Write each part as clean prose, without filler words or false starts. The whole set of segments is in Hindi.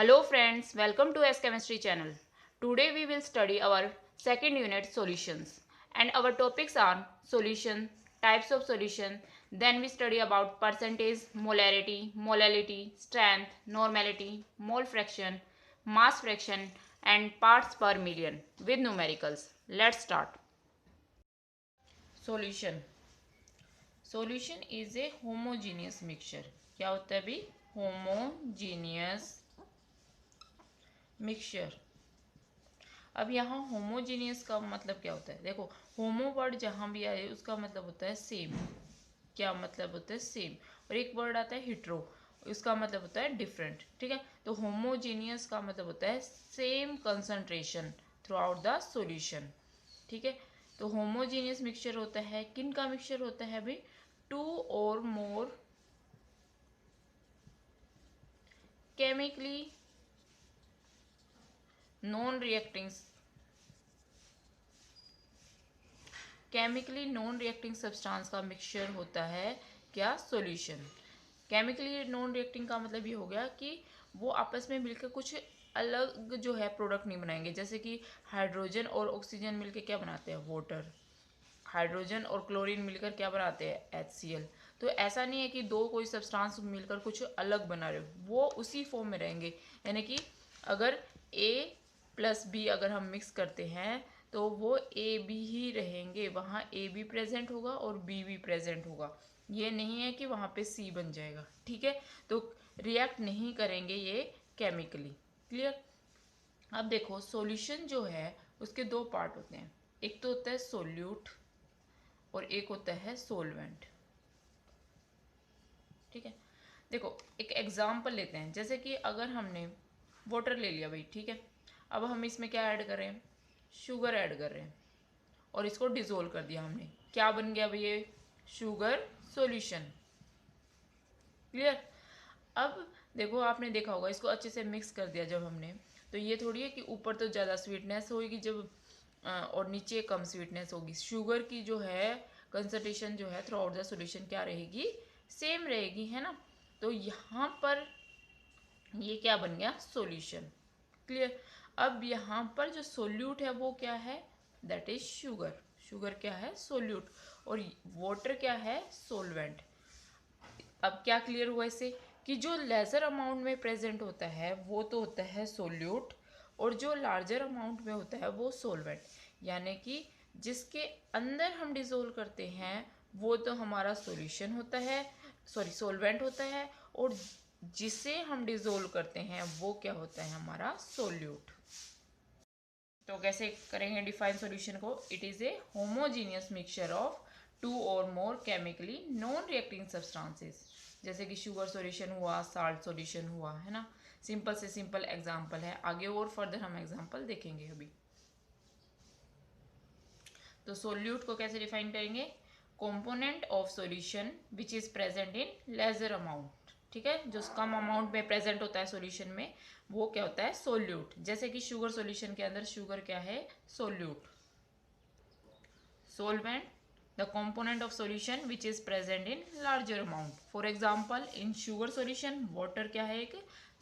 Hello friends, welcome to S Chemistry channel. Today we will study our second unit solutions and our topics are solution, types of solution, then we study about percentage, molarity, molality, strength, normality, mole fraction, mass fraction and parts per million with numericals. Let's start. Solution. Solution is a homogeneous mixture. क्या होता है अभी? Homogeneous mixture. अब यहाँ होमोजीनियस का मतलब क्या होता है? देखो, होमो वर्ड जहाँ भी आए उसका मतलब होता है सेम. क्या मतलब होता है? सेम. और एक वर्ड आता है हिट्रो, उसका मतलब होता है डिफरेंट. ठीक है, तो होमोजीनियस का मतलब होता है same concentration through out the solution. ठीक है, तो होमोजीनियस मिक्सचर होता है, किन का मिक्सचर होता है भाई? टू और more chemically non reacting chemically non reacting substance का मिक्सचर होता है क्या? सॉल्यूशन. केमिकली नॉन रिएक्टिंग का मतलब ये हो गया कि वो आपस में मिलकर कुछ अलग जो है प्रोडक्ट नहीं बनाएंगे. जैसे कि हाइड्रोजन और ऑक्सीजन मिलकर क्या बनाते हैं? वाटर. हाइड्रोजन और क्लोरीन मिलकर क्या बनाते हैं? HCl. तो ऐसा नहीं है कि दो कोई सब्सटेंस मिलकर कुछ अलग बना रहे हो, वो उसी फॉर्म में रहेंगे. यानी कि अगर A प्लस बी अगर हम मिक्स करते हैं तो वो ए बी ही रहेंगे, वहाँ ए भी प्रेजेंट होगा और बी भी प्रेजेंट होगा. ये नहीं है कि वहाँ पे सी बन जाएगा. ठीक है, तो रिएक्ट नहीं करेंगे ये केमिकली. क्लियर. अब देखो, सॉल्यूशन जो है उसके दो पार्ट होते हैं. एक तो होता है सोल्यूट और एक होता है सोलवेंट. ठीक है, देखो एक एग्जांपल लेते हैं. जैसे कि अगर हमने वाटर ले लिया भाई, ठीक है, अब हम इसमें क्या ऐड कर रहे हैं? शुगर ऐड कर रहे हैं और इसको डिजोल्व कर दिया हमने. क्या बन गया भाई? ये शुगर सॉल्यूशन. क्लियर. अब देखो, आपने देखा होगा इसको अच्छे से मिक्स कर दिया जब हमने, तो ये थोड़ी है कि ऊपर तो ज़्यादा स्वीटनेस होगी जब और नीचे कम स्वीटनेस होगी. शुगर की जो है कंसंट्रेशन जो है थ्रू आउट द सॉल्यूशन क्या रहेगी? सेम रहेगी, है ना. तो यहाँ पर ये क्या बन गया? सॉल्यूशन. क्लियर. अब यहाँ पर जो सोल्यूट है वो क्या है? That is sugar. शुगर क्या है? सोल्यूट. और वाटर क्या है? सोलवेंट. अब क्या क्लियर हुआ इससे कि जो लेजर अमाउंट में प्रेजेंट होता है वो तो होता है सोल्यूट, और जो लार्जर अमाउंट में होता है वो सोलवेंट. यानी कि जिसके अंदर हम डिजोल्व करते हैं वो तो हमारा सॉल्यूशन होता है, सॉरी सोलवेंट होता है, और जिसे हम डिजोल्व करते हैं वो क्या होता है? हमारा सोल्यूट. तो कैसे करेंगे डिफाइन सॉल्यूशन को? It is a homogeneous mixture of two और more chemically non reacting substances. जैसे कि शुगर सॉल्यूशन हुआ, साल्ट सॉल्यूशन हुआ, है ना. सिंपल से सिंपल एग्जांपल है, आगे और फर्दर हम एग्जांपल देखेंगे अभी. तो सोल्यूट को कैसे डिफाइन करेंगे? Component of solution which is present in larger amount. ठीक है, जो कम अमाउंट में प्रेजेंट होता है सॉल्यूशन में वो क्या होता है? सोल्यूट. जैसे कि शुगर सॉल्यूशन के अंदर शुगर क्या है? Solute. Solvent, the component of solution which is present in larger amount. For example, in sugar solution water क्या है? एक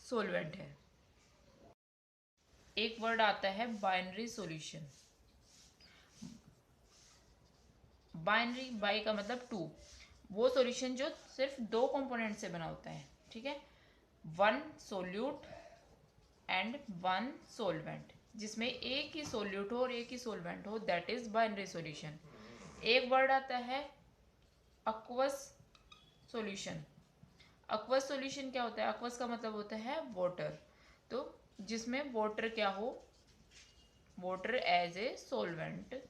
solvent है. एक वर्ड आता है बाइनरी सॉल्यूशन. बाइनरी, बाई का मतलब टू. वो सॉल्यूशन जो सिर्फ दो कंपोनेंट से बना होता है. ठीक है, one solute and one solvent, जिसमें एक ही सोल्यूट हो और एक ही सोलवेंट हो, दैट इज बाइनरी सॉल्यूशन. एक वर्ड आता है अक्वस सॉल्यूशन. अक्वस सॉल्यूशन क्या होता है? अक्वस का मतलब होता है वाटर. तो जिसमें वाटर क्या हो? Water as a solvent.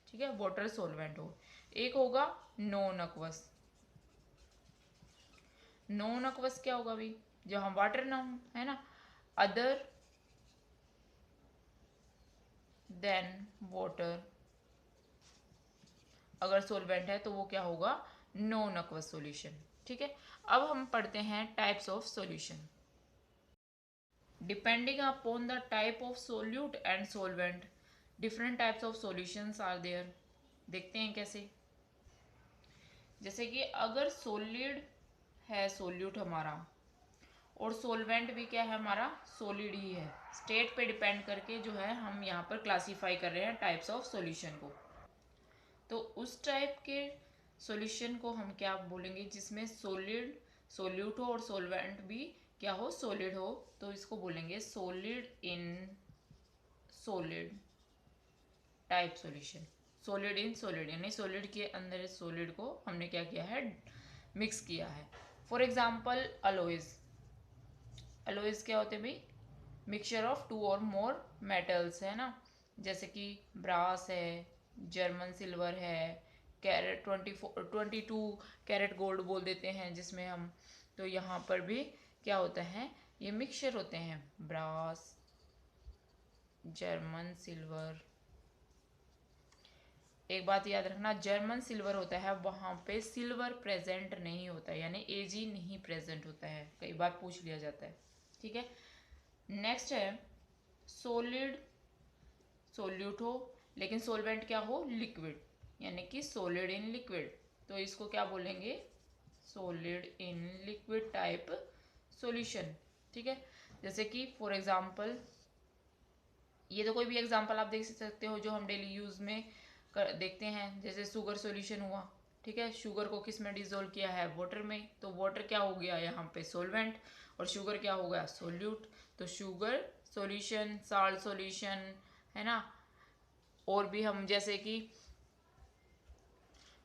ठीक है, वाटर सोलवेंट हो. एक होगा नॉन अक्वस. नॉन अक्वस क्या होगा भाई? जो हम वाटर ना हो, है ना, अदर देन वाटर. अगर सोलवेंट है तो वो क्या होगा? Non अक्वस solution. ठीक है, अब हम पढ़ते हैं types of solution. Depending upon the type of solute and solvent, different types of solutions are there. देखते हैं कैसे. जैसे कि अगर solid है solute हमारा और सोलवेंट भी क्या है हमारा, सॉलिड ही है। स्टेट पे डिपेंड करके जो है हम यहाँ पर क्लासीफाई कर रहे हैं टाइप्स ऑफ सॉल्यूशन को। तो उस टाइप के सॉल्यूशन को हम क्या बोलेंगे, जिसमें सॉलिड सोल्यूट हो और सोलवेंट भी क्या हो, सॉलिड हो, तो इसको बोलेंगे solid in solid type solution. Solid in solid यानी सॉलिड के अंदर सॉलिड को हमने क्या किया है, मिक्स किया है। For example alloys. अलॉयज क्या होते हैं भाई, मिक्सचर ऑफ टू और मोर मेटल्स, है ना, जैसे कि ब्रास है, जर्मन सिल्वर है, कैरेट 22 कैरेट गोल्ड बोल देते हैं जिसमें हम, तो यहाँ पर भी क्या होता है, ये मिक्सचर होते हैं, ब्रास, जर्मन सिल्वर। एक बात याद रखना, जर्मन सिल्वर होता है वहाँ पे सिल्वर प्रेजेंट नहीं होता है, यानी एजी नहीं प्रेजेंट होता है, कई बार पूछ लिया जाता है, ठीक है। नेक्स्ट है सॉलिड सोल्यूट हो लेकिन सोलवेंट क्या हो, लिक्विड, यानी कि सॉलिड इन लिक्विड, तो इसको क्या बोलेंगे, solid in liquid type solution, ठीक है। जैसे कि फॉर एग्जांपल, ये तो कोई भी एग्जांपल आप देख सकते हो जो हम डेली यूज में देखते हैं, जैसे शुगर सॉल्यूशन हुआ, ठीक है, शुगर को किस में डिजोल्व किया है, वाटर में, तो वाटर क्या हो गया यहाँ पे, सोलवेंट, और शुगर क्या हो गया, सोल्यूट, तो शुगर सॉल्यूशन, साल्ट सॉल्यूशन, है ना। और भी हम जैसे कि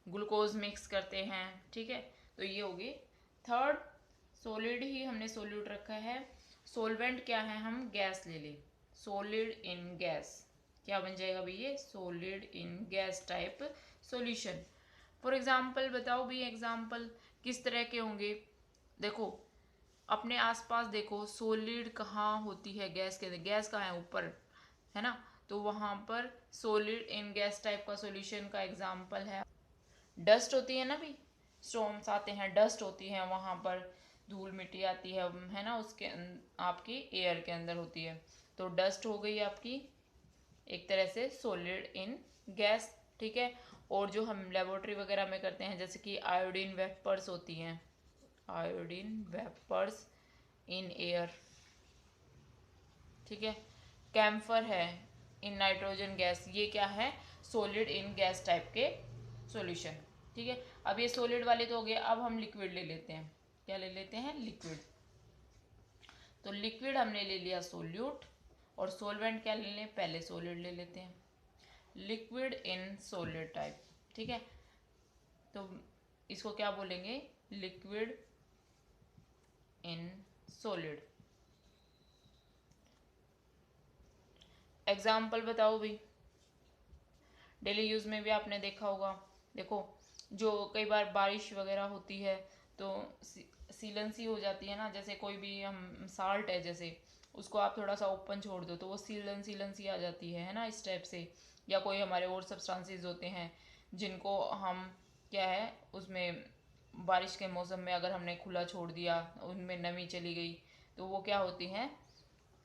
ग्लूकोज मिक्स करते हैं, ठीक है, तो ये होगी। थर्ड, सॉलिड ही हमने सोल्यूट रखा है, सोलवेंट क्या है, हम गैस ले लें, सॉलिड इन गैस, क्या बन जाएगा भाई, ये solid in gas type solution. For example बताओ भी, एग्जांपल किस तरह के होंगे, देखो अपने आसपास देखो, सॉलिड कहाँ होती है, गैस के, गैस कहाँ है, ऊपर, है ना, तो वहां पर सॉलिड इन गैस टाइप का सॉल्यूशन का एग्जांपल है, डस्ट होती है ना भी, स्टॉर्म्स आते हैं, डस्ट होती है वहां पर, धूल मिट्टी आती है ना, उसके आपकी एयर के अंदर होती है, तो डस्ट हो गई आपकी एक तरह से सॉलिड इन गैस, ठीक है। और जो हम लेबोरेटरी वगैरह में करते हैं, जैसे कि आयोडीन वेपर्स होती हैं, आयोडीन वेपर्स इन एयर, ठीक है, कैम्फर है इन नाइट्रोजन गैस, ये क्या है, सॉलिड इन गैस टाइप के सॉल्यूशन, ठीक है। अब ये सॉलिड वाले तो हो गए, अब हम लिक्विड ले लेते हैं, क्या ले लेते हैं, लिक्विड। तो लिक्विड हमने ले लिया सोल्यूट, और सोलवेंट क्या ले लें, पहले सॉलिड ले लेते हैं, लिक्विड इन सॉलिड टाइप, ठीक है। तो इसको क्या बोलेंगे, लिक्विड इन सॉलिड। एग्जाम्पल बताओ भी, डेली यूज में भी आपने देखा होगा, देखो जो कई बार बारिश वगैरह होती है तो सीलन सी हो जाती है ना, जैसे कोई भी हम साल्ट है जैसे, उसको आप थोड़ा सा ओपन छोड़ दो तो वो सीलन सीलन सी आ जाती है ना, इस टाइप से। या कोई हमारे और सब्सटेंसेस होते हैं जिनको हम क्या है, उसमें बारिश के मौसम में अगर हमने खुला छोड़ दिया, उनमें नमी चली गई, तो वो क्या होती हैं,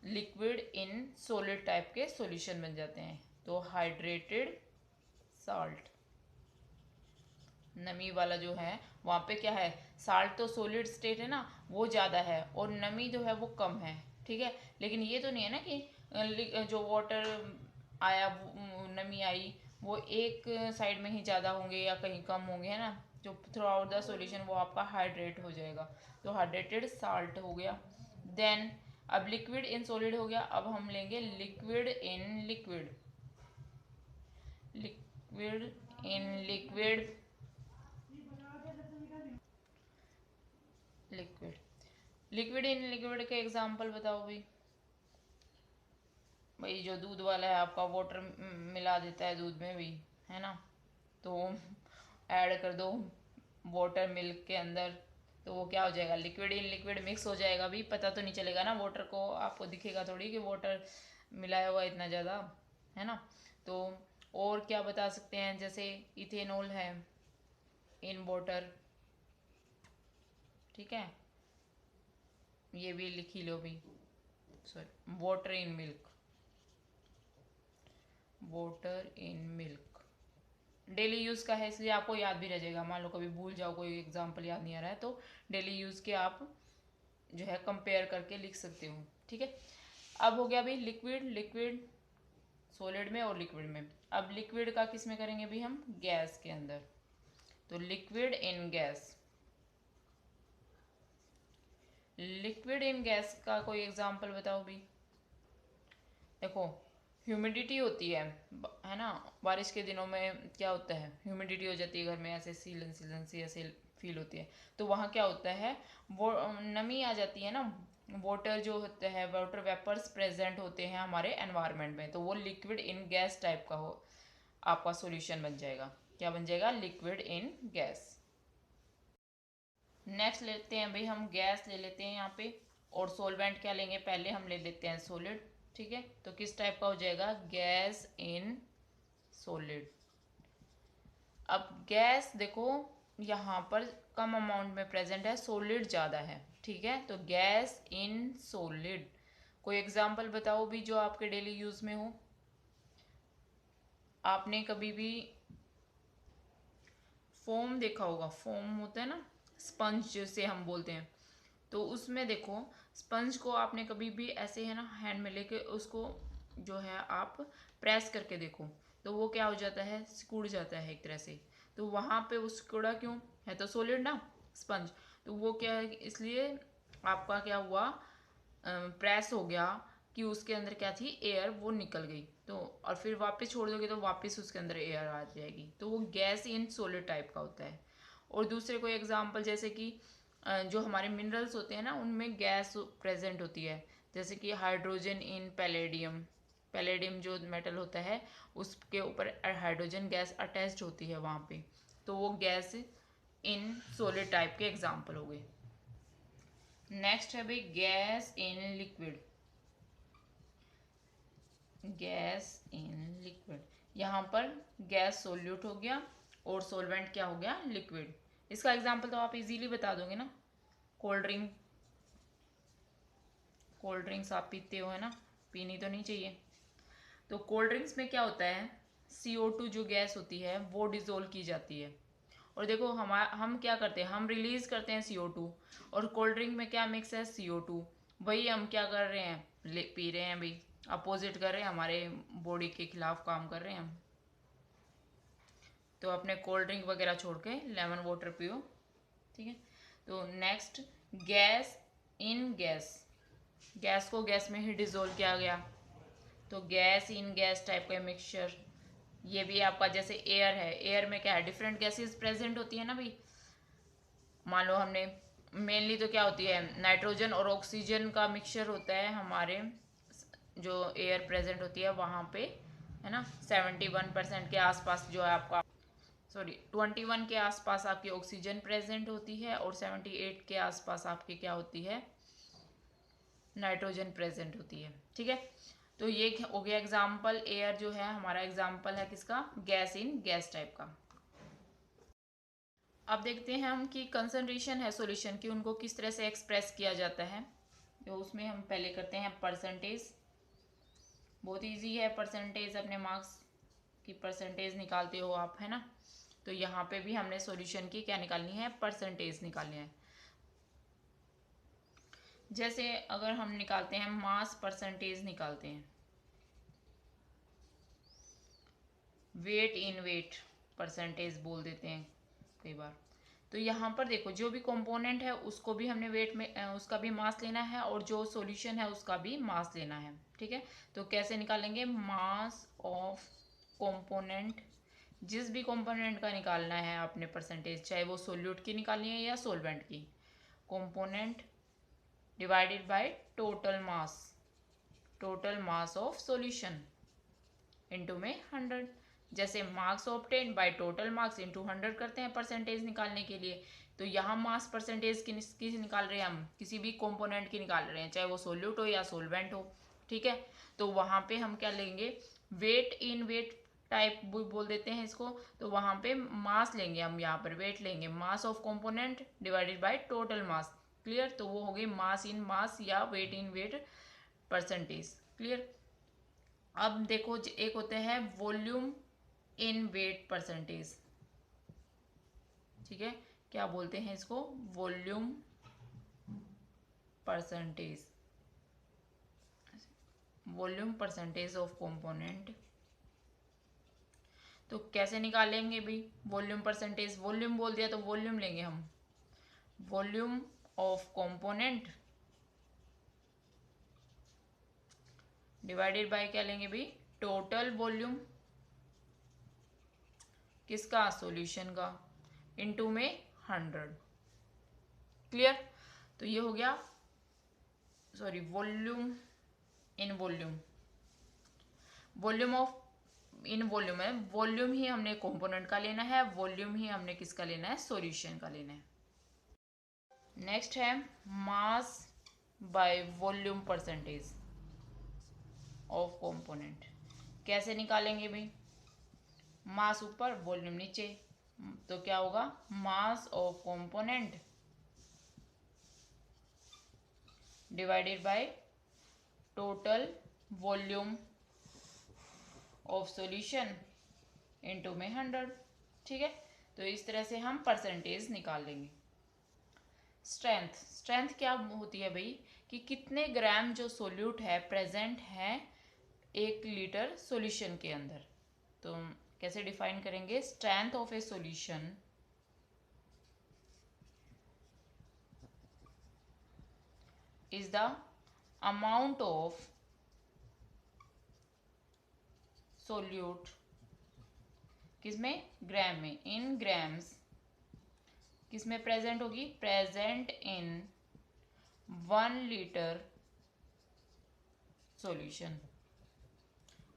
लिक्विड इन सॉलिड टाइप के सॉल्यूशन बन जाते हैं। तो हाइड्रेटेड साल्ट, नमी वाला जो है वहाँ पे क्या है, साल्ट तो सॉलिड स्टेट है ना, वो ज़्यादा है और नमी जो है वो कम है, ठीक है। लेकिन ये तो नहीं है ना कि जो वाटर आया, नमी आई, वो एक साइड में ही ज़्यादा होंगे या कहीं कम होंगे, है ना, जो थ्रू आउट द सॉल्यूशन वो आपका हाइड्रेट हो जाएगा, तो हाइड्रेटेड साल्ट हो गया। देन अब लिक्विड इन सॉलिड हो गया, अब हम लेंगे liquid in liquid, liquid in liquid, liquid, liquid in liquid के एग्जांपल बताओ भाई। भाई जो दूध वाला है आपका, वाटर मिला देता है दूध में भी, है ना, तो ऐड कर दो वाटर मिल्क के अंदर, तो वो क्या हो जाएगा, लिक्विड इन लिक्विड मिक्स हो जाएगा भी, पता तो नहीं चलेगा ना, वाटर को आपको दिखेगा थोड़ी कि वाटर मिलाया हुआ इतना ज़्यादा, है ना। तो और क्या बता सकते हैं, जैसे इथेनॉल है इन वाटर, ठीक है, ये भी लिख ही लो भी, sorry, water in milk, water in milk daily use का है, इसलिए आपको याद भी रह जाएगा, मान लो कभी भूल जाओ, कोई एग्जांपल याद नहीं आ रहा है तो डेली यूज़ के आप जो है कंपेयर करके लिख सकते हो, ठीक है। अब हो गया भाई लिक्विड, लिक्विड सॉलिड में और लिक्विड में। अब लिक्विड का किस में करेंगे भाई हम, गैस के अंदर। तो liquid in gas, liquid in gas का कोई एग्जांपल बताओ भाई। देखो ह्यूमिडिटी होती है ना, बारिश के दिनों में क्या होता है, ह्यूमिडिटी हो जाती है घर में, ऐसे सीलन सीलन सी ऐसे फील होती है। तो वहाँ क्या होता है, वो नमी आ जाती है ना, वाटर जो होता है, वाटर वेपर्स प्रेजेंट होते हैं हमारे एनवायरनमेंट में, तो वो लिक्विड इन गैस टाइप का हो आपका सॉल्यूशन बन जाएगा। क्या बन जाएगा, लिक्विड इन गैस। नेक्स्ट लेते हैं भाई हम गैस ले लेते हैं यहाँ पे, और सोलवेंट क्या लेंगे, पहले हम ले लेते हैं सॉलिड, ठीक है। तो किस टाइप का हो जाएगा, गैस इन सॉलिड। अब गैस देखो यहाँ पर कम अमाउंट में प्रेजेंट है, सॉलिड ज़्यादा है, ठीक है। तो गैस इन सॉलिड, कोई एग्जांपल बताओ भी जो आपके डेली यूज़ में हो। आपने कभी भी फोम देखा होगा, फोम होता है ना, स्पंज जिसे हम बोलते हैं। तो उसमें देखो स्पंज को आपने कभी भी ऐसे है ना हैंड में लेके उसको जो है आप प्रेस करके देखो, तो वो क्या हो जाता है, सिकुड़ जाता है एक तरह से। तो वहाँ पे वो सिकुड़ा क्यों है, तो सॉलिड ना स्पंज, तो वो क्या है, इसलिए आपका क्या हुआ, प्रेस हो गया कि उसके अंदर क्या थी, एयर वो निकल गई। तो और फिर वापस छोड़ दोगे तो वापस उसके अंदर एयर आ जाएगी, तो वो गैस इन सॉलिड टाइप का होता है। और दूसरे कोई एग्जांपल जैसे कि जो हमारे मिनरल्स होते हैं ना उनमें गैस प्रेजेंट होती है, जैसे कि हाइड्रोजन इन पैलेडियम, पैलेडियम जो मेटल होता है उसके ऊपर हाइड्रोजन गैस अटैच्ड होती है वहाँ पे, तो वो गैस इन सॉलिड टाइप के एग्जांपल हो गए। नेक्स्ट है भाई gas in liquid, gas in liquid. यहाँ पर गैस सोल्यूट हो गया और सोलवेंट क्या हो गया, लिक्विड। इसका एग्जांपल तो आप इजीली बता दोगे ना, कोल्ड ड्रिंक, कोल्ड ड्रिंक्स आप पीते हो है ना, पीनी तो नहीं चाहिए। तो कोल्ड ड्रिंक्स में क्या होता है, CO2 जो गैस होती है वो डिजोल्व की जाती है। और देखो हम क्या करते हैं, हम रिलीज करते हैं CO2, और कोल्ड ड्रिंक में क्या मिक्स है, CO2, वही हम क्या कर रहे हैं, पी रहे हैं भाई, अपोजिट कर रहे हैं, हमारे बॉडी के खिलाफ काम कर रहे हैं हम। तो अपने कोल्ड ड्रिंक वगैरह छोड़ के लेमन वाटर पियो, ठीक है। तो next gas in gas, gas को गैस में ही डिजोल्व किया गया, तो गैस इन गैस टाइप का मिक्सचर। ये भी आपका जैसे एयर है, एयर में क्या है, डिफरेंट गैसेस प्रेजेंट होती है ना भाई। मान लो हमने मेनली तो क्या होती है, नाइट्रोजन और ऑक्सीजन का मिक्सचर होता है हमारे जो एयर प्रेजेंट होती है वहाँ पे, है ना। 71% के आसपास जो है आपका, सॉरी 21 के आसपास आपकी ऑक्सीजन प्रेजेंट होती है, और 78 के आसपास आपकी क्या होती है, नाइट्रोजन प्रेजेंट होती है, ठीक है। तो ये हो गया एग्जाम्पल, एयर जो है हमारा एग्जाम्पल है किसका, गैस इन गैस टाइप का। अब देखते हैं हम कि कंसंट्रेशन है सॉल्यूशन की, उनको किस तरह से एक्सप्रेस किया जाता है। तो उसमें हम पहले करते हैं परसेंटेज, बहुत इजी है परसेंटेज, अपने मार्क्स की परसेंटेज निकालते हो आप, है ना। तो यहाँ पे भी हमने सॉल्यूशन की क्या निकालनी है, परसेंटेज निकालनी है। जैसे अगर हम निकालते हैं मास परसेंटेज निकालते हैं, वेट इन वेट परसेंटेज बोल देते हैं कई बार। तो यहाँ पर देखो जो भी कंपोनेंट है उसको भी हमने वेट में उसका भी मास लेना है, और जो सॉल्यूशन है उसका भी मास लेना है, ठीक है। तो कैसे निकालेंगे, मास ऑफ कंपोनेंट, जिस भी कंपोनेंट का निकालना है आपने परसेंटेज, चाहे वो सोल्यूट की निकालनी है या सोलवेंट की, component divided by total mass, total mass of solution into में 100। जैसे marks obtain by total marks into 100 करते हैं परसेंटेज निकालने के लिए। तो यहाँ मास परसेंटेज की निकाल रहे हैं हम, किसी भी कंपोनेंट की निकाल रहे हैं, चाहे वो सोल्यूट हो या सोलवेंट हो, ठीक है। तो वहाँ पे हम क्या लेंगे, वेट इन वेट टाइप बोल देते हैं इसको। तो वहाँ पे मास लेंगे हम, यहाँ पर वेट लेंगे, mass of component divided by total mass, clear. तो वो हो गई मास इन मास या वेट इन वेट परसेंटेज, क्लियर। अब देखो एक होते हैं वॉल्यूम इन वेट परसेंटेज, ठीक है, क्या बोलते हैं इसको, volume percentage, volume percentage of component. तो कैसे निकालेंगे भाई वॉल्यूम परसेंटेज? वॉल्यूम बोल दिया तो वॉल्यूम लेंगे हम, volume of component divided by क्या लेंगे भाई, टोटल वॉल्यूम किसका, सॉल्यूशन का, इनटू में 100। क्लियर? तो ये हो गया, sorry, volume in volume, volume of in volume है, वॉल्यूम ही हमने कंपोनेंट का लेना है, वॉल्यूम ही हमने किसका लेना है, सॉल्यूशन का लेना है। नेक्स्ट है mass by volume percentage of component. कैसे निकालेंगे भाई, मास ऊपर वॉल्यूम नीचे, तो क्या होगा, mass of component divided by total volume of solution into में 100। ठीक है, तो इस तरह से हम परसेंटेज निकाल लेंगे। स्ट्रेंथ, स्ट्रेंथ क्या होती है भाई, कि कितने ग्राम जो सोल्यूट है प्रेजेंट है 1 लीटर सॉल्यूशन के अंदर। तो कैसे डिफाइन करेंगे, strength of A solution is the amount of solute, किसमें, ग्राम में, इन ग्राम्स, किसमें प्रेजेंट होगी, present in 1 litre solution.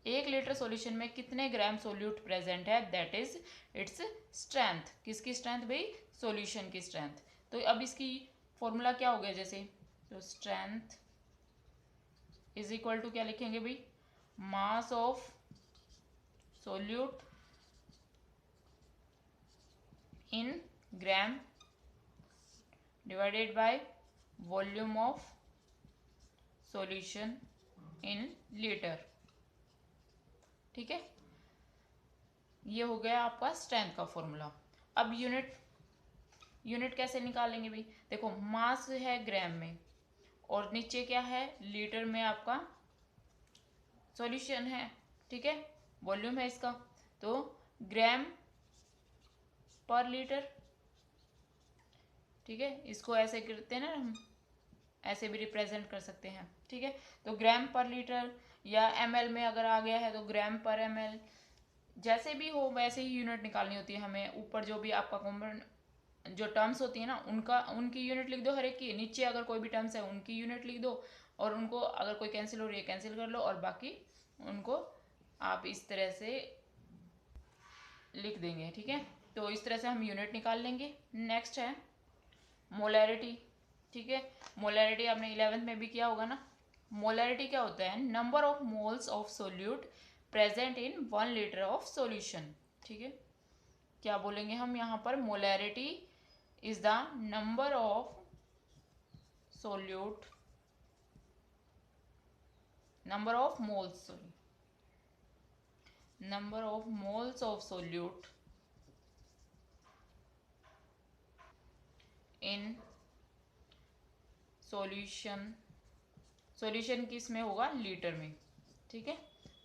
1 litre solution में कितने ग्राम सोल्यूट प्रेजेंट है, दैट इज इट्स स्ट्रेंथ। किसकी स्ट्रेंथ भाई, सॉल्यूशन की स्ट्रेंथ। तो अब इसकी फॉर्मूला क्या हो गया, जैसे तो स्ट्रेंथ इज इक्वल टू क्या लिखेंगे भाई, mass of solute in gram divided by volume of solution in litre. ठीक है, ये हो गया आपका स्ट्रेंथ का फॉर्मूला। अब यूनिट कैसे निकालेंगे भाई, देखो मास है ग्राम में और नीचे क्या है, लीटर में आपका सॉल्यूशन है। ठीक है, वॉल्यूम है इसका, तो ग्राम पर लीटर। ठीक है, इसको ऐसे करते हैं ना हम, ऐसे भी रिप्रेजेंट कर सकते हैं। ठीक है, तो ग्राम पर लीटर या ml में अगर आ गया है तो ग्राम पर ml, जैसे भी हो वैसे ही यूनिट निकालनी होती है हमें। ऊपर जो भी आपका कॉमन जो टर्म्स होती है ना, उनकी यूनिट लिख दो हर एक की, नीचे अगर कोई भी टर्म्स है उनकी यूनिट लिख दो, और उनको अगर कोई कैंसिल हो रही है कैंसिल कर लो, और बाकी उनको आप इस तरह से लिख देंगे। ठीक है, तो इस तरह से हम यूनिट निकाल लेंगे। नेक्स्ट है मोलैरिटी। ठीक है, मोलैरिटी आपने 11th में भी किया होगा ना। मोलैरिटी क्या होता है, number of moles of solute present in 1 litre of solution. ठीक है, क्या बोलेंगे हम यहाँ पर, molarity is the number of solute, number of moles, sorry, number of moles of solute in solution, solution किस में होगा, लीटर में। ठीक है,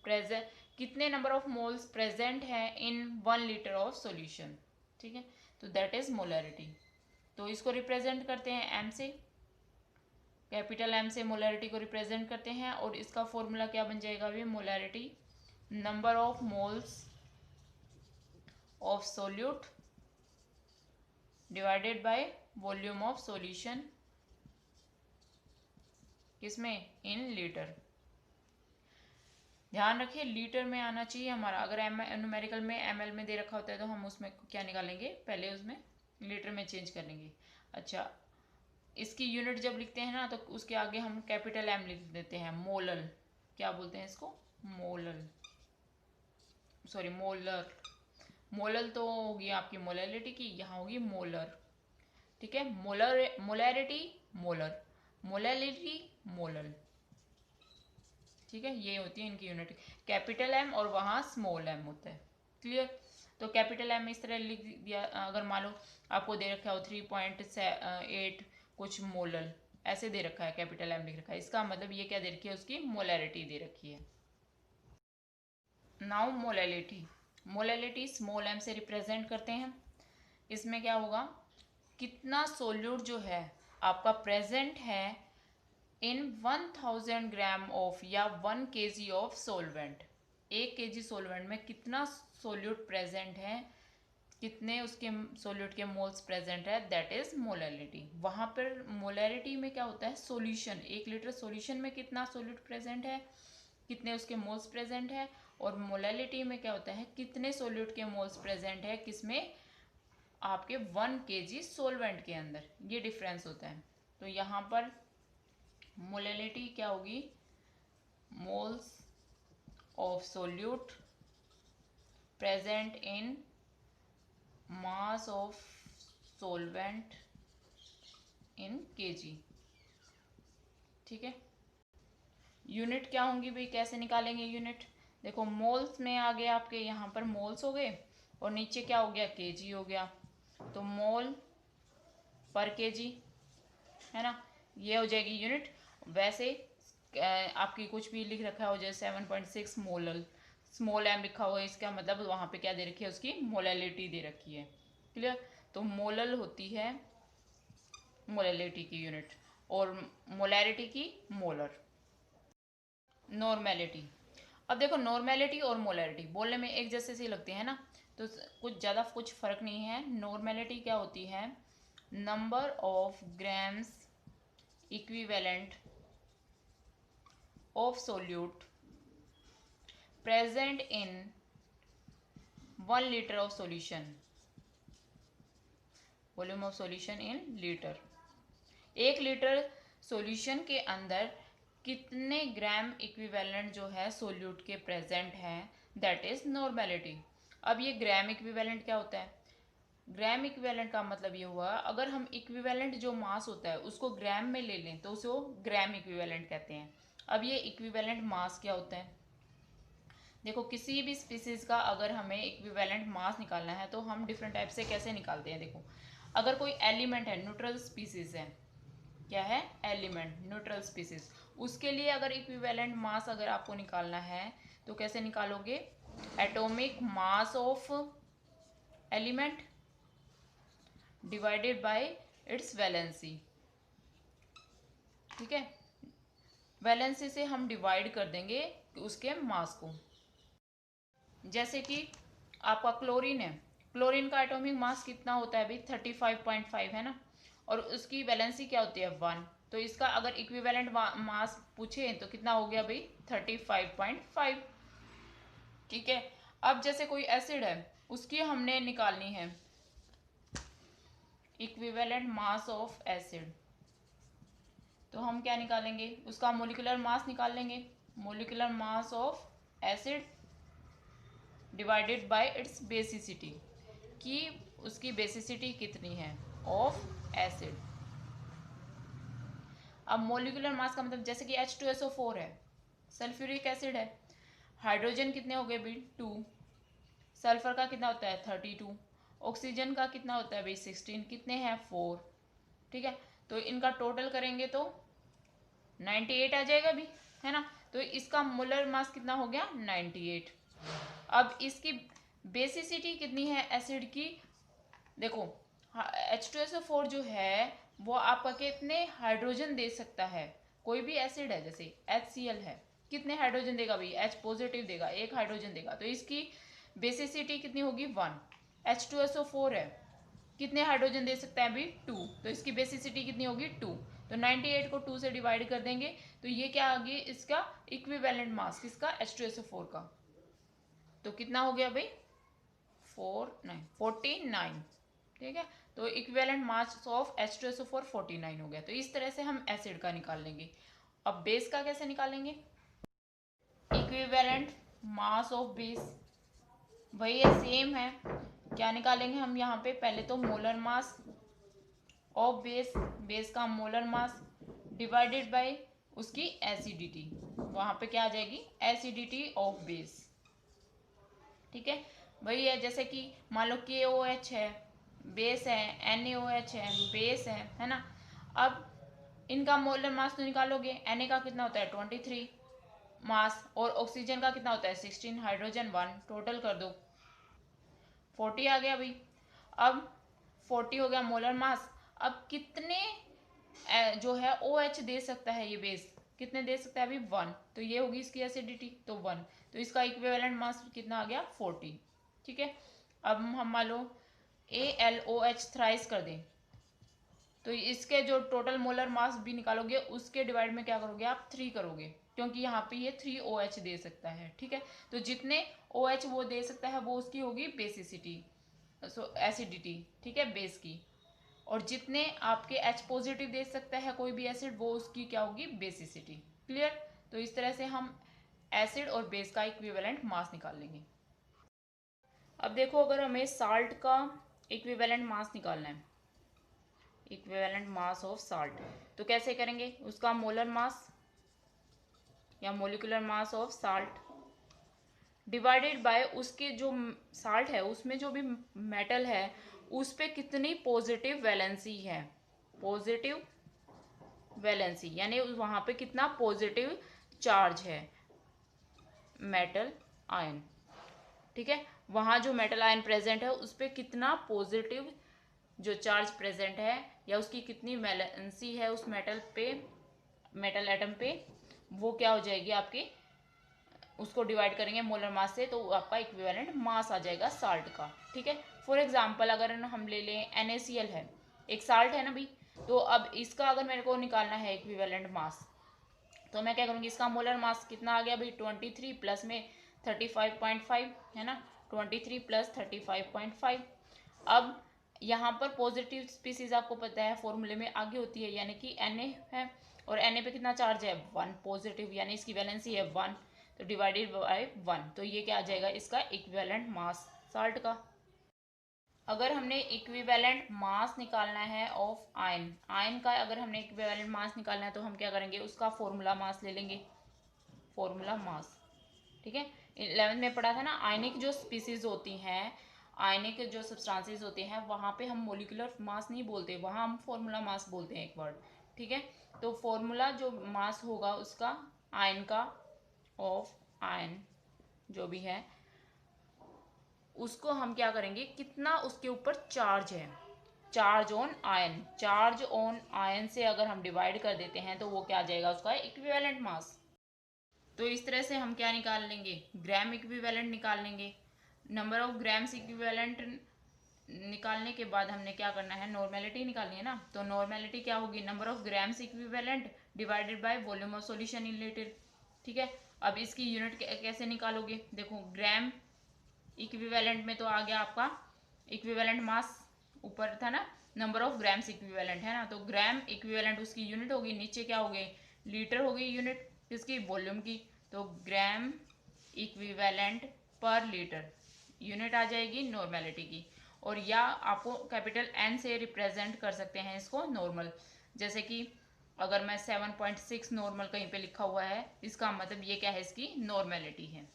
प्रेजेंट कितने नंबर ऑफ मोल्स प्रेजेंट है इन 1 लीटर ऑफ सॉल्यूशन। ठीक है, तो दैट इज मोलैरिटी। तो इसको रिप्रेजेंट करते हैं m से, कैपिटल M से मोलैरिटी को रिप्रेजेंट करते हैं, और इसका फॉर्मूला क्या बन जाएगा भी, molarity number of moles of solute divided by volume of solution, किसमें, इन लीटर। ध्यान रखिए लीटर में आना चाहिए हमारा। अगर न्यूमेरिकल में ml में दे रखा होता है तो हम उसमें क्या निकालेंगे, पहले उसमें लीटर में चेंज कर लेंगे। अच्छा, इसकी यूनिट जब लिखते हैं ना तो उसके आगे हम कैपिटल M लिख देते हैं, मोलल, क्या बोलते हैं इसको, मोलल, सॉरी मोलर। मोलल तो होगी आपकी मोलैलिटी की, यहाँ होगी मोलर। ठीक है, मोलैरिटी मोलर, मोलैलिटी मोलल। ठीक है, ये होती है इनकी यूनिट, कैपिटल M और वहाँ स्मॉल m होता है। क्लियर? तो कैपिटल M इस तरह लिख दिया। अगर मान लो आपको दे रखा हो 3.8 कुछ मोलल ऐसे दे रखा है, कैपिटल M लिख रखा है, इसका मतलब ये क्या दे रखी है, उसकी मोलैरिटी दे रखी है। Now molality, molality small m से रिप्रेजेंट करते हैं। इसमें क्या होगा, कितना सोल्यूट जो है आपका प्रेजेंट है इन 1000 ग्राम ऑफ या 1 kg of solvent. 1 kg solvent में कितना सोल्यूट प्रेजेंट है, कितने उसके सोल्यूट के मोल्स प्रेजेंट है, दैट इज मोलैलिटी। वहाँ पर मोलैलिटी में क्या होता है, सॉल्यूशन, 1 लीटर सॉल्यूशन में कितना सोल्यूट प्रेजेंट है, कितने उसके मोल्स प्रेजेंट है। और मोलैलिटी में क्या होता है, कितने सोल्यूट के मोल्स प्रेजेंट है किसमें, आपके 1 kg सोलवेंट के अंदर, ये डिफरेंस होता है। तो यहाँ पर मोलैलिटी क्या होगी, moles of solute present in mass of solvent in kg। ठीक है, यूनिट क्या होंगी भाई, कैसे निकालेंगे यूनिट, देखो मोल्स में आ गया आपके यहाँ पर मोल्स हो गए और नीचे क्या हो गया, kg हो गया, तो मोल पर kg है ना, ये हो जाएगी यूनिट। वैसे आपकी कुछ भी लिख रखा हो जैसे 7.6 मोलल, स्मॉल m लिखा हुआ है, इसका मतलब वहाँ पे क्या दे रखी है, उसकी मोलैलिटी दे रखी है। क्लियर, तो मोलल होती है मोलैलिटी की यूनिट और मोलैरिटी की मोलर। नॉर्मेलिटी, अब देखो नॉर्मेलिटी और मोलैरिटी बोलने में एक जैसे सी लगती है ना, तो कुछ ज़्यादा कुछ फर्क नहीं है। नॉर्मेलिटी क्या होती है, number of grams equivalent of solute present in 1 litre of solution, volume of solution in litre. 1 litre solution के अंदर कितने ग्राम इक्विवेलेंट जो है सोल्यूट के प्रेजेंट हैं, दैट इज नॉर्मेलिटी। अब ये ग्राम इक्विवेलेंट क्या होता है, ग्राम इक्विवेलेंट का मतलब ये हुआ, अगर हम इक्विवेलेंट जो मास होता है उसको ग्राम में ले लें तो उसको ग्राम इक्विवेलेंट कहते हैं। अब ये इक्विवेलेंट मास क्या होता है, देखो किसी भी स्पीसीज का अगर हमें इक्विवेलेंट मास निकालना है तो हम डिफरेंट टाइप से कैसे निकालते हैं। देखो अगर कोई एलिमेंट है, न्यूट्रल स्पीसीज है, क्या है, एलिमेंट, न्यूट्रल स्पीसीज, उसके लिए अगर इक्विवेलेंट मास अगर आपको निकालना है तो कैसे निकालोगे, atomic mass of element divided by it's valency. ठीक है, वैलेंसी से हम डिवाइड कर देंगे उसके मास को। जैसे कि आपका क्लोरीन है, क्लोरीन का एटॉमिक मास कितना होता है भाई, 35.5 है ना, और उसकी वैलेंसी क्या होती है 1, तो इसका अगर इक्विवेलेंट मास पूछे तो कितना हो गया भाई 35.5। ठीक है, अब जैसे कोई एसिड है उसकी हमने निकालनी है इक्विवेलेंट मास ऑफ एसिड, तो हम क्या निकालेंगे, उसका मोलिकुलर मास निकाल लेंगे, molecular mass of acid divided by it's basicity, कि उसकी बेसिसिटी कितनी है ऑफ एसिड। अब मोलिकुलर मास का मतलब जैसे कि H2SO4 है, सल्फ्यूरिक एसिड है, हाइड्रोजन कितने हो गए भाई 2, सल्फर का कितना होता है 32, ऑक्सीजन का कितना होता है भाई 16, कितने हैं 4। ठीक है, तो इनका टोटल करेंगे तो 98 आ जाएगा भी, है ना, तो इसका मोलर मास कितना हो गया 98। अब इसकी बेसिसिटी कितनी है एसिड की, देखो H2SO4 जो है वो आपका कितने हाइड्रोजन दे सकता है, कोई भी एसिड है जैसे HCl है, कितने हाइड्रोजन देगा भाई, H पॉजिटिव देगा, एक हाइड्रोजन देगा, तो इसकी बेसिसिटी कितनी होगी 1। H2SO4 है, कितने हाइड्रोजन दे सकता है भाई 2, तो इसकी बेसिसिटी कितनी होगी 2, तो 98 को 2 से डिवाइड कर देंगे तो ये क्या आ गई, इसका इक्विवेलेंट मास किसका, H2SO4 का, तो कितना हो गया भाई 49। ठीक है, तो इक्विवेलेंट मास ऑफ H2SO4 49 हो गया। तो इस तरह से हम एसिड का निकाल लेंगे। अब बेस का कैसे निकालेंगे, इक्विवेलेंट मास ऑफ बेस वही है, सेम है, क्या निकालेंगे हम यहाँ पे, पहले तो molar mass of base, base का मोलर मास डिवाइडेड बाय उसकी एसिडिटी, वहाँ पे क्या आ जाएगी एसिडिटी ऑफ बेस। ठीक है, वही है जैसे कि मान लो KOH है बेस है, NaOH है बेस है ना। अब इनका मोलर मास तो निकालोगे, Na का कितना होता है 23 मास, और ऑक्सीजन का कितना होता है 16, हाइड्रोजन 1, टोटल कर दो 40 आ गया भाई। अब 40 हो गया मोलर मास। अब कितने जो है ओ एच दे सकता है ये बेस, कितने दे सकता है अभी 1, तो ये होगी इसकी एसिडिटी, तो 1, तो इसका इक्विवेलेंट मास कितना आ गया 40। ठीक है, अब हम मान लो AlOH थ्राइस कर दें, तो इसके जो टोटल मोलर मास भी निकालोगे उसके डिवाइड में क्या करोगे आप 3 करोगे, क्योंकि यहाँ पे ये 3 OH दे सकता है। ठीक है, तो जितने OH वो दे सकता है वो उसकी होगी बेसिसिटी, सो एसिडिटी, ठीक है, बेस की। और जितने आपके H पॉजिटिव दे सकता है कोई भी एसिड, वो उसकी क्या होगी बेसिसिटी। क्लियर? तो इस तरह से हम एसिड और बेस का इक्विवेलेंट मास निकाल लेंगे। अब देखो, अगर हमें साल्ट का इक्विवेलेंट मास निकालना है, इक्विवेलेंट मास ऑफ साल्ट, तो कैसे करेंगे? उसका मोलर मास या molecular mass of salt divided by उसके जो साल्ट है उसमें जो भी मेटल है उस पे कितनी पॉजिटिव वैलेंसी है, पॉजिटिव वैलेंसी यानी वहां पे कितना पॉजिटिव चार्ज है मेटल आयन। ठीक है, वहां जो मेटल आयन प्रेजेंट है उस पर कितना पॉजिटिव जो चार्ज प्रेजेंट है या उसकी कितनी वैलेंसी है उस मेटल पे, मेटल एटम पे, वो क्या हो जाएगी आपकी, उसको डिवाइड करेंगे मोलर मास से तो आपका इक्विवेलेंट मास आ जाएगा साल्ट का। ठीक है, फॉर एग्जांपल अगर हम ले लें NaCl है, एक साल्ट है ना भी, तो अब इसका अगर मेरे को निकालना है इक्विवेलेंट मास, तो मैं क्या करूँगी, इसका मोलर मास कितना आ गया भाई 23 प्लस में 35.5 है ना, 23 प्लस 35.5। अब यहाँ पर पॉजिटिव स्पीसीज आपको पता है फॉर्मूले में आगे होती है, यानी कि Na है, और Na पे कितना चार्ज है 1 पॉजिटिव, यानी इसकी वैलेंसी है 1, तो डिवाइडेड बाय 1, तो ये क्या आ जाएगा इसका इक्विवेलेंट मास साल्ट का। अगर हमने इक्विवेलेंट मास निकालना है ऑफ आयन, आयन का अगर हमने इक्विवेलेंट मास निकालना है तो हम क्या करेंगे, उसका फॉर्मूला मास ले लेंगे, फॉर्मूला मास। ठीक है, 11th में पढ़ा था ना, आयनिक जो स्पीसीज होती हैं, आयनिक जो सब्सटेंसेस होते हैं वहाँ पे हम मोलिकुलर मास नहीं बोलते, वहाँ हम फॉर्मूला मास बोलते हैं एक वर्ड। ठीक है, तो फॉर्मूला जो मास होगा उसका आयन का, ऑफ आयन जो भी है, उसको हम क्या करेंगे, कितना उसके ऊपर चार्ज है, charge on ion, charge on ion से अगर हम डिवाइड कर देते हैं तो वो क्या आ जाएगा उसका इक्विवेलेंट मास। तो इस तरह से हम क्या निकाल लेंगे, ग्राम इक्विवेलेंट निकाल लेंगे। नंबर ऑफ ग्राम्स इक्विवेलेंट निकालने के बाद हमने क्या करना है, नॉर्मेलिटी निकालनी है ना, तो नॉर्मेलिटी क्या होगी, number of grams equivalent divided by volume of solution in litre. ठीक है, अब इसकी यूनिट कैसे निकालोगे, देखो ग्राम इक्विवेलेंट में तो आ गया आपका इक्विवेलेंट मास, ऊपर था ना नंबर ऑफ ग्राम्स इक्विवेलेंट है ना, तो ग्राम इक्विवेलेंट उसकी यूनिट होगी, नीचे क्या हो गई लीटर होगी यूनिट किसकी, वॉल्यूम की, तो gram equivalent per litre unit आ जाएगी नॉर्मेलिटी की। और या आपको कैपिटल N से रिप्रेजेंट कर सकते हैं इसको नॉर्मल, जैसे कि अगर मैं 7.6 नॉर्मल कहीं पे लिखा हुआ है, इसका मतलब ये क्या है, इसकी नॉर्मेलिटी है।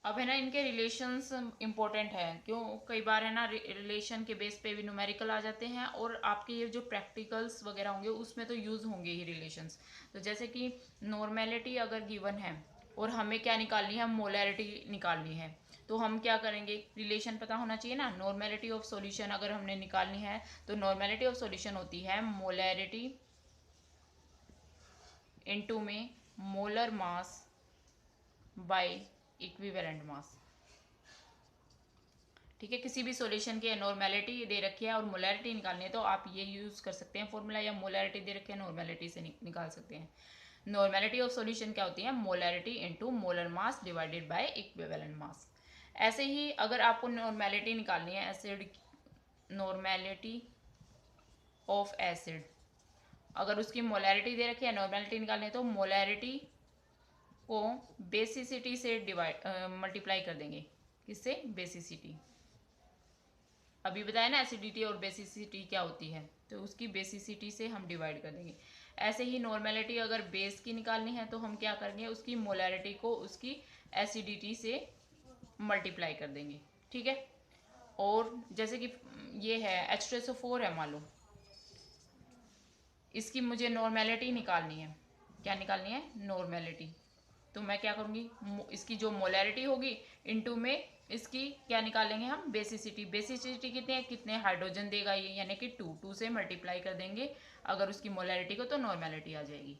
अब है ना इनके रिलेशंस इंपॉर्टेंट है, क्यों, कई बार है ना रिलेशन के बेस पे भी न्यूमेरिकल आ जाते हैं, और आपके ये जो प्रैक्टिकल्स वगैरह होंगे उसमें तो यूज़ होंगे ही रिलेशंस। तो जैसे कि नॉर्मेलिटी अगर गिवन है और हमें क्या निकालनी है, मोलैरिटी निकालनी है, तो हम क्या करेंगे, रिलेशन पता होना चाहिए ना, नॉर्मेलिटी ऑफ सॉल्यूशन अगर हमने निकालनी है तो नॉर्मेलिटी ऑफ सॉल्यूशन होती है मोलैरिटी इनटू में molar mass by equivalent mass. ठीक है, किसी भी सॉल्यूशन की नॉर्मेलिटी दे रखी है और मोलैरिटी निकालनी है तो आप ये यूज़ कर सकते हैं फॉर्मूला, या मोलैरिटी दे रखी है नॉर्मेलिटी से निकाल सकते हैं। नॉर्मेलिटी ऑफ सॉल्यूशन क्या होती है, molarity into molar mass divided by equivalent mass. ऐसे ही अगर आपको नॉर्मेलिटी निकालनी है एसिड, नॉर्मेलिटी ऑफ एसिड, अगर उसकी मोलैरिटी दे रखी है नॉर्मेलिटी निकालनी है तो मोलैरिटी को बेसिसिटी से डिवाइड मल्टीप्लाई कर देंगे, किससे, बेसिसिटी। अभी बताया ना एसिडिटी और बेसिसिटी क्या होती है, तो उसकी बेसिसिटी से हम डिवाइड कर देंगे। ऐसे ही नॉर्मेलिटी अगर बेस की निकालनी है तो हम क्या करेंगे, उसकी मोलैरिटी को उसकी एसिडिटी से मल्टीप्लाई कर देंगे। ठीक है, और जैसे कि ये है H2SO4 है मान लो, इसकी मुझे नॉर्मेलिटी निकालनी है। क्या निकालनी है? नॉर्मेलिटी। तो मैं क्या करूँगी, इसकी जो मोलैरिटी होगी इनटू में इसकी क्या निकालेंगे हम, बेसिसिटी। बेसिसिटी कितने है, कितने हाइड्रोजन देगा ये, यानी कि 2 से मल्टीप्लाई कर देंगे अगर उसकी मोलैरिटी को, तो नॉर्मेलिटी आ जाएगी।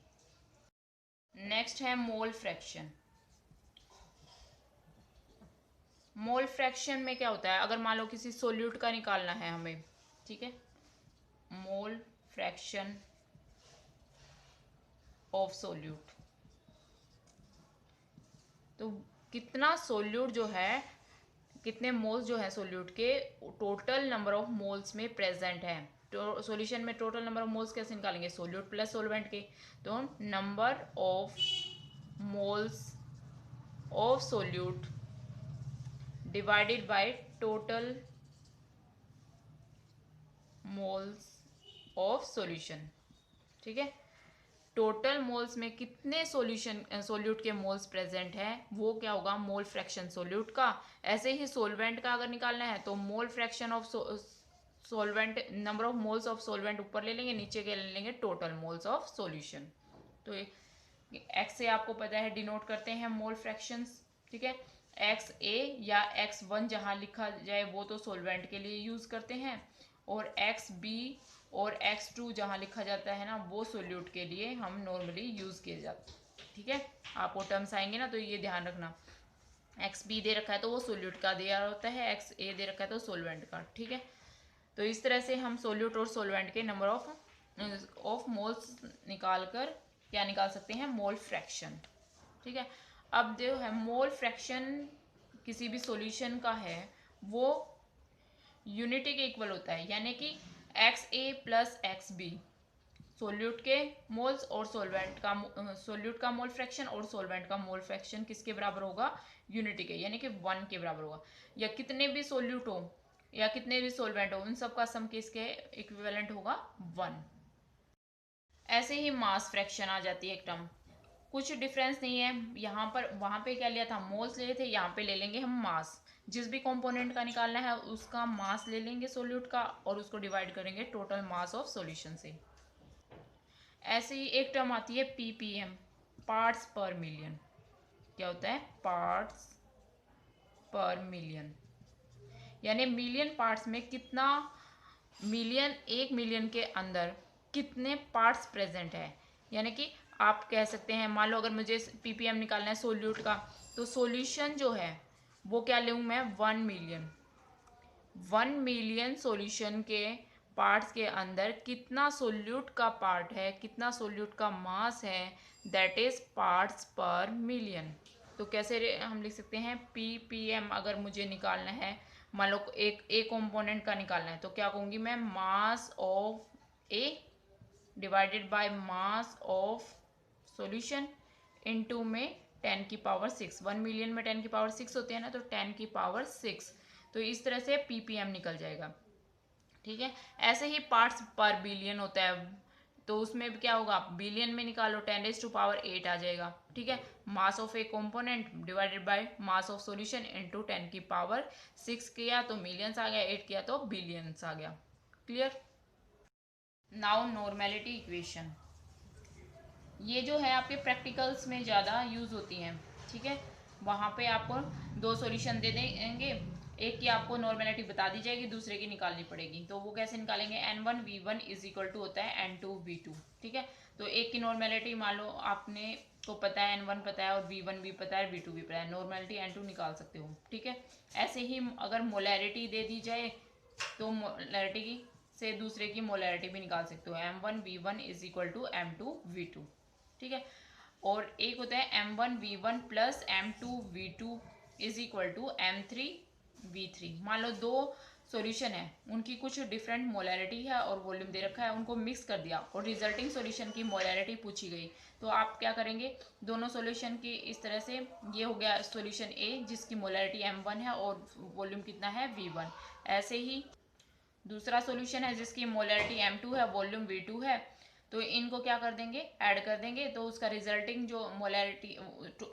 नेक्स्ट है मोल फ्रैक्शन। मोल फ्रैक्शन में क्या होता है, अगर मान लो किसी सोल्यूट का निकालना है हमें, ठीक है, मोल फ्रैक्शन ऑफ सोल्यूट, तो कितना सोल्यूट जो है, कितने मोल्स जो है सोल्यूट के, टोटल नंबर ऑफ मोल्स में प्रेजेंट है। तो सॉल्यूशन में टोटल नंबर ऑफ मोल्स कैसे निकालेंगे, सोल्यूट प्लस सोलवेंट के। तो number of moles of solute divided by total moles of solution, ठीक है। टोटल मोल्स में कितने सोल्यूट के मोल्स प्रेजेंट है, वो क्या होगा, मोल फ्रैक्शन सोल्यूट का। ऐसे ही सोलवेंट का अगर निकालना है तो mole fraction of solvent, number of moles of solvent ऊपर ले लेंगे, नीचे के ले लेंगे टोटल मोल्स ऑफ सॉल्यूशन। तो एक्स से आपको पता है डिनोट करते हैं मोल फ्रैक्शंस, ठीक है। एक्स ए या एक्स वन जहाँ लिखा जाए वो तो सोलवेंट के लिए यूज करते हैं, और एक्स बी और x2 जहाँ लिखा जाता है ना, वो सोल्यूट के लिए हम नॉर्मली यूज किए जाते हैं, ठीक है। आपको टर्म्स आएंगे ना तो ये ध्यान रखना, एक्स बी दे रखा है तो वो सोल्यूट का दिया होता है, एक्स ए दे रखा है तो सोलवेंट का, ठीक है। तो इस तरह से हम सोल्यूट और सोलवेंट के नंबर ऑफ मोल्स निकाल कर क्या निकाल सकते हैं, मोल फ्रैक्शन, ठीक है। अब जो है मोल फ्रैक्शन किसी भी सॉल्यूशन का है वो यूनिटी के इक्वल होता है, यानी कि एक्स ए प्लस एक्स बी, सोल्यूट के मोल्स और सोलवेंट का, सोल्यूट का मोल फ्रैक्शन और सोलवेंट का मोल फ्रैक्शन किसके बराबर होगा, यूनिटी के, यानी कि 1 के बराबर होगा। या कितने भी सोल्यूट हो या कितने भी सोलवेंट हो, उन सब का सम किसके इक्विवेलेंट होगा, 1। ऐसे ही मास फ्रैक्शन आ जाती है एक टर्म, कुछ डिफरेंस नहीं है, यहाँ पर वहाँ पे क्या लिया था, मोल्स लिए थे, यहाँ पे ले लेंगे हम मास। जिस भी कंपोनेंट का निकालना है उसका मास ले लेंगे सोल्यूट का, और उसको डिवाइड करेंगे टोटल मास ऑफ सॉल्यूशन से। ऐसे ही एक टर्म आती है पीपीएम, पार्ट्स पर मिलियन। क्या होता है, पार्ट्स पर मिलियन, यानी मिलियन पार्ट्स में कितना, मिलियन, 1 मिलियन के अंदर कितने पार्ट्स प्रेजेंट है। यानी कि आप कह सकते हैं, मान लो अगर मुझे पीपीएम निकालना है सोल्यूट का, तो सॉल्यूशन जो है वो क्या लूँ मैं, 1 मिलियन। 1 मिलियन सॉल्यूशन के पार्ट्स के अंदर कितना सोल्यूट का पार्ट है, कितना सोल्यूट का मास है, दैट इज पार्ट्स पर मिलियन। तो कैसे हम लिख सकते हैं, पीपीएम अगर मुझे निकालना है, मान लो एक कंपोनेंट का निकालना है, तो क्या कहूँगी मैं, mass of A divided by mass of solution into में 10⁻⁶। 1 मिलियन में 10⁻⁶ होते हैं ना, तो 10⁻⁶। तो इस तरह से पीपीएम निकल जाएगा, ठीक है। ऐसे ही पार्ट्स पर बिलियन होता है, तो उसमें भी क्या होगा, बिलियन में निकालो 10⁸ आ जाएगा, ठीक है। Mass of A component divided by mass of solution into 10⁻⁶ किया तो मिलियंस आ गया, 8 किया तो बिलियंस आ गया। क्लियर। नाउ नॉर्मेलिटी इक्वेशन, ये जो है आपके प्रैक्टिकल्स में ज़्यादा यूज़ होती हैं, ठीक है। वहाँ पे आपको 2 सॉल्यूशन दे देंगे, एक की आपको नॉर्मेलिटी बता दी जाएगी, दूसरे की निकालनी पड़ेगी। तो वो कैसे निकालेंगे, n1v1 इज इक्वल टू होता है n2v2, ठीक है। तो एक की नॉर्मेलिटी मान लो आपने को पता है, n1 पता है और v1 भी पता है, v2 भी पता है, नॉर्मेलिटी n2 निकाल सकते हो, ठीक है। ऐसे ही अगर मोलैरिटी दे दी जाए तो मोलैरिटी से दूसरे की मोलैरिटी भी निकाल सकते हो, m1v1 is equal to m2v2, ठीक है। और एक होता है m1v1 plus m2v2 is equal to m3v3। मान लो 2 सॉल्यूशन है, उनकी कुछ डिफरेंट मोलैरिटी है और वॉल्यूम दे रखा है, उनको मिक्स कर दिया और रिजल्टिंग सॉल्यूशन की मोलैरिटी पूछी गई, तो आप क्या करेंगे, दोनों सॉल्यूशन की इस तरह से, ये हो गया सॉल्यूशन ए जिसकी मोलैरिटी m1 है और वॉल्यूम कितना है v1। ऐसे ही दूसरा सॉल्यूशन है जिसकी मोलैरिटी m2 है, वॉल्यूम v2 है, तो इनको क्या कर देंगे, ऐड कर देंगे, तो उसका रिजल्टिंग जो मोलैरिटी,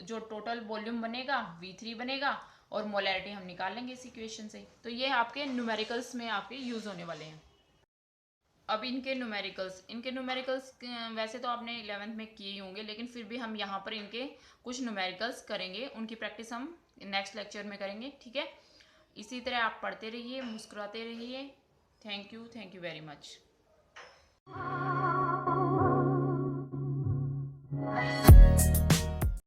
जो टोटल वॉल्यूम बनेगा v3 बनेगा, और मोलैरिटी हम निकाल लेंगे इस इक्वेशन से। तो ये आपके न्यूमेरिकल्स में आपके यूज होने वाले हैं। अब इनके न्यूमेरिकल्स वैसे तो आपने 11th में किए ही होंगे, लेकिन फिर भी हम यहाँ पर इनके कुछ न्यूमेरिकल्स करेंगे, उनकी प्रैक्टिस हम नेक्स्ट लेक्चर में करेंगे, ठीक है। इसी तरह आप पढ़ते रहिए, मुस्कुराते रहिए। Thank you very much.